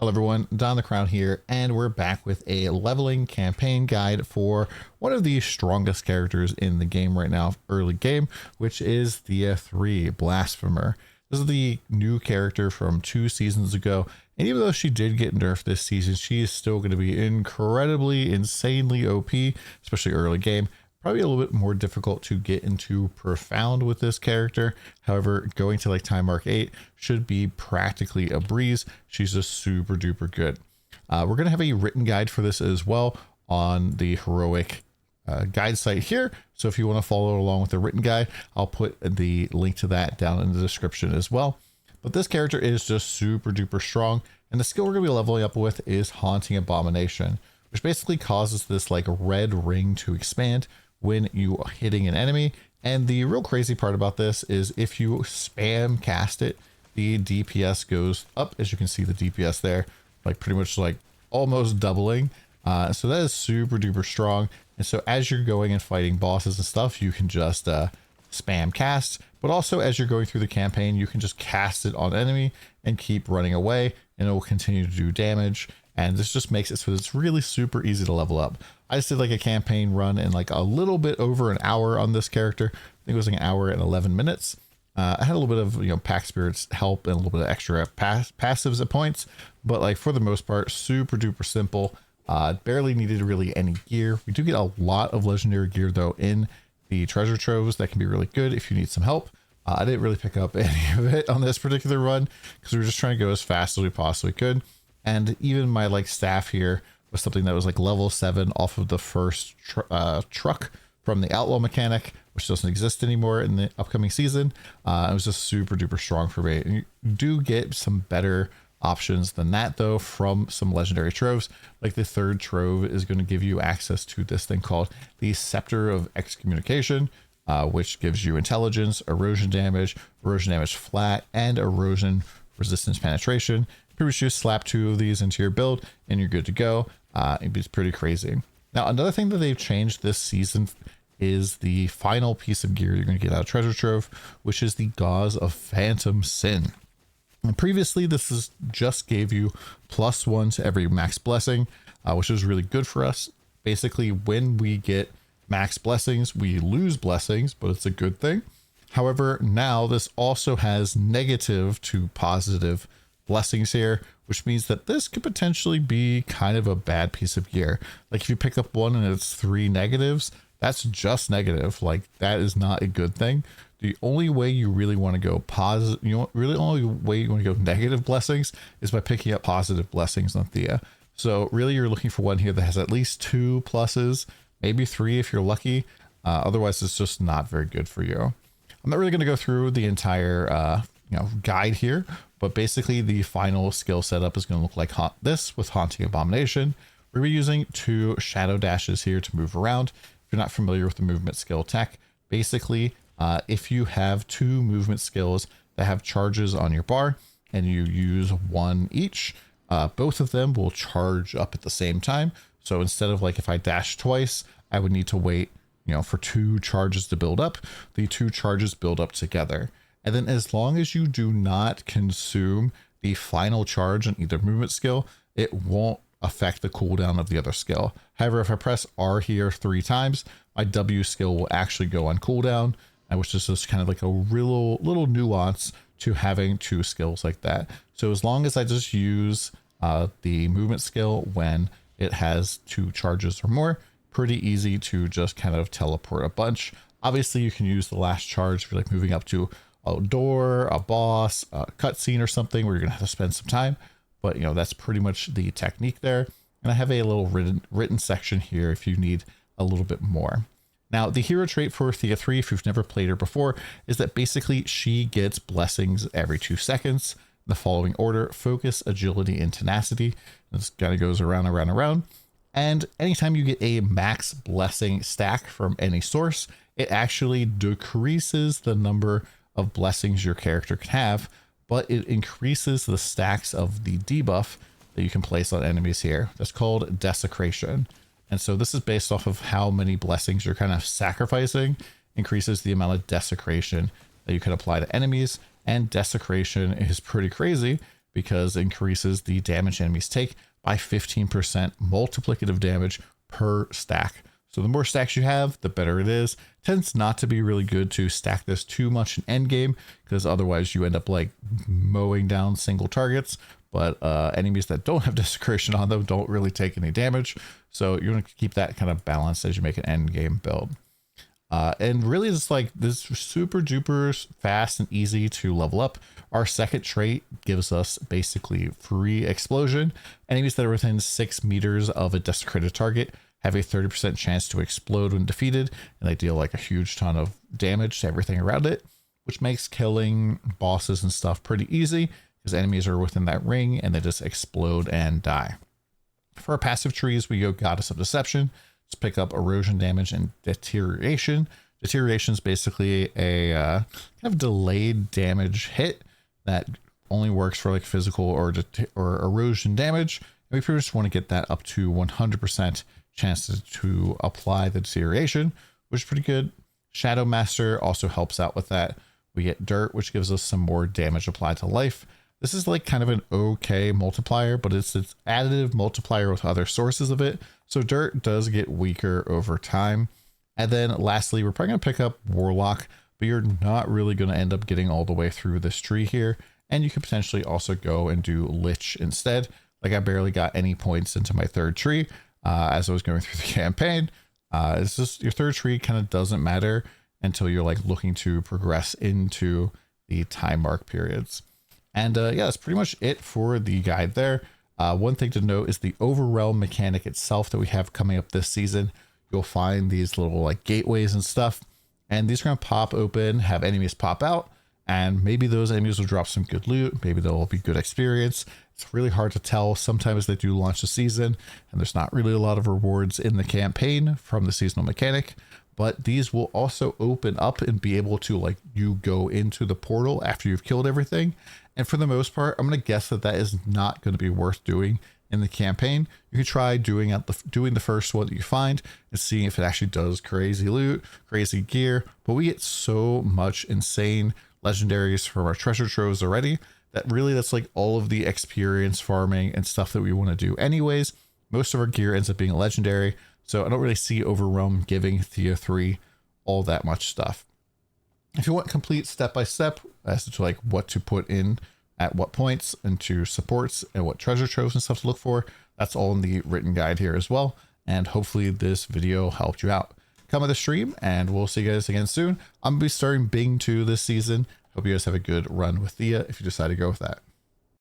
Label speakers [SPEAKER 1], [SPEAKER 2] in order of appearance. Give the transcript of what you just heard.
[SPEAKER 1] Hello everyone, DonTheCrown here, and we're back with a leveling campaign guide for one of the strongest characters in the game right now, early game, which is Thea 3, Blasphemer. This is the new character from 2 seasons ago, and even though she did get nerfed this season, she is still going to be incredibly, insanely OP, especially early game. Probably a little bit more difficult to get into profound with this character. However, going to like time mark 8 should be practically a breeze. She's just super duper good. We're going to have a written guide for this as well on the heroic guide site here. So if you want to follow along with the written guide, I'll put the link to that down in the description as well. But this character is just super duper strong. And the skill we're going to be leveling up with is Haunting Abomination, which basically causes this like red ring to expand when you are hitting an enemy. And the real crazy part about this is if you spam cast it, the DPS goes up. As you can see, the DPS there, like pretty much like almost doubling. So that is super duper strong. And so as you're going and fighting bosses and stuff, you can just spam cast, but also as you're going through the campaign, you can just cast it on enemy and keep running away, and it will continue to do damage. And this just makes it so it's really super easy to level up. I just did like a campaign run in like a little bit over an hour on this character. I think it was like an hour and 11 minutes. I had a little bit of, pack spirits help and a little bit of extra passives at points, but like for the most part, super duper simple. Barely needed really any gear. We do get a lot of legendary gear though in the treasure troves that can be really good if you need some help. I didn't really pick up any of it on this particular run because we were just trying to go as fast as we possibly could. And even my like staff here was something that was like level 7 off of the first truck from the Outlaw mechanic, which doesn't exist anymore in the upcoming season. It was just super duper strong for me. And you do get some better options than that though from some legendary troves. Like the third trove is going to give you access to this thing called the Scepter of Excommunication, which gives you intelligence, erosion damage flat, and erosion resistance penetration. Pretty much just slap 2 of these into your build and you're good to go. It's pretty crazy. Now, another thing that they've changed this season is the final piece of gear you're going to get out of Treasure Trove, which is the Gauze of Phantom Sin. And previously, this is just gave you +1 to every max blessing, which is really good for us. Basically, when we get max blessings, we lose blessings, but it's a good thing. However, now this also has negative to positive blessings here, which means that this could potentially be kind of a bad piece of gear. Like if you pick up one and it's 3 negatives, that's just negative. Like that is not a good thing. The only way you really want to go positive, only way you want to go negative blessings is by picking up positive blessings on Thea. So really you're looking for one here that has at least 2 pluses, maybe 3 if you're lucky. Otherwise it's just not very good for you. I'm not really going to go through the entire guide here, but basically the final skill setup is going to look like this with Haunting Abomination. We're using 2 shadow dashes here to move around. If you're not familiar with the movement skill tech, basically if you have 2 movement skills that have charges on your bar and you use 1 each, both of them will charge up at the same time. So instead of like if I dash twice, I would need to wait for 2 charges to build up. The 2 charges build up together. And then as long as you do not consume the final charge on either movement skill, it won't affect the cooldown of the other skill. However, if I press R here 3 times, my W skill will actually go on cooldown, which is just kind of like a little nuance to having 2 skills like that. So as long as I just use the movement skill when it has 2 charges or more, pretty easy to just kind of teleport a bunch. Obviously, you can use the last charge for like moving up to a door, a boss, a cutscene or something where you're gonna have to spend some time. But that's pretty much the technique there. And I have a little written section here if you need a little bit more. Now, the hero trait for Thea 3, if you've never played her before, is that basically she gets blessings every 2 seconds. In the following order: focus, agility, and tenacity. This kind of goes around. And anytime you get a max blessing stack from any source, it actually decreases the number of blessings your character can have, but it increases the stacks of the debuff that you can place on enemies here. That's called desecration. And so this is based off of how many blessings you're kind of sacrificing, increases the amount of desecration that you can apply to enemies. And desecration is pretty crazy because it increases the damage enemies take by 15% multiplicative damage per stack. So the more stacks you have, the better it is. Tends not to be really good to stack this too much in endgame, because otherwise you end up like mowing down single targets. But enemies that don't have desecration on them don't really take any damage. So you want to keep that kind of balanced as you make an endgame build. And really it's like this super duper fast and easy to level up. Our second trait gives us basically free explosion. Enemies that are within 6 meters of a desecrated target have a 30% chance to explode when defeated, and they deal like a huge ton of damage to everything around it, which makes killing bosses and stuff pretty easy because enemies are within that ring and they just explode and die. For our passive trees, we go Goddess of Deception. Let's pick up erosion damage and deterioration. Deterioration is basically a kind of delayed damage hit that only works for like physical or erosion damage. And we pretty much want to get that up to 100% chances to apply the deterioration, which is pretty good. Shadow Master also helps out with that. We get Dirt, which gives us some more damage applied to life. This is like kind of an okay multiplier, but it's additive multiplier with other sources of it. So Dirt does get weaker over time. And then lastly, we're probably going to pick up Warlock, but you're not really going to end up getting all the way through this tree here. And you could potentially also go and do Lich instead. Like I barely got any points into my third tree as I was going through the campaign. It's just your third tree kind of doesn't matter until you're like looking to progress into the time mark periods. And yeah, that's pretty much it for the guide there. One thing to note is the Overrealm mechanic itself that we have coming up this season. You'll find these little like gateways and stuff, and these are going to pop open, have enemies pop out, and maybe those enemies will drop some good loot. Maybe they'll be good experience. It's really hard to tell. Sometimes they do launch the season and there's not really a lot of rewards in the campaign from the seasonal mechanic, but these will also open up and be able to like you go into the portal after you've killed everything. And for the most part, I'm going to guess that that is not going to be worth doing in the campaign. You can try doing the first one that you find and seeing if it actually does crazy loot, crazy gear. But we get so much insane legendaries from our treasure troves already that really that's like all of the experience farming and stuff that we want to do anyways. Most of our gear ends up being legendary, so I don't really see Overrealm giving Thea 3 all that much stuff. If you want complete step-by-step as to like what to put in at what points into supports and what treasure troves and stuff to look for, that's all in the written guide here as well. And hopefully this video helped you out. Come to the stream and we'll see you guys again soon. I'm gonna be starting Bing 2 this season. Hope you guys have a good run with Thea if you decide to go with that.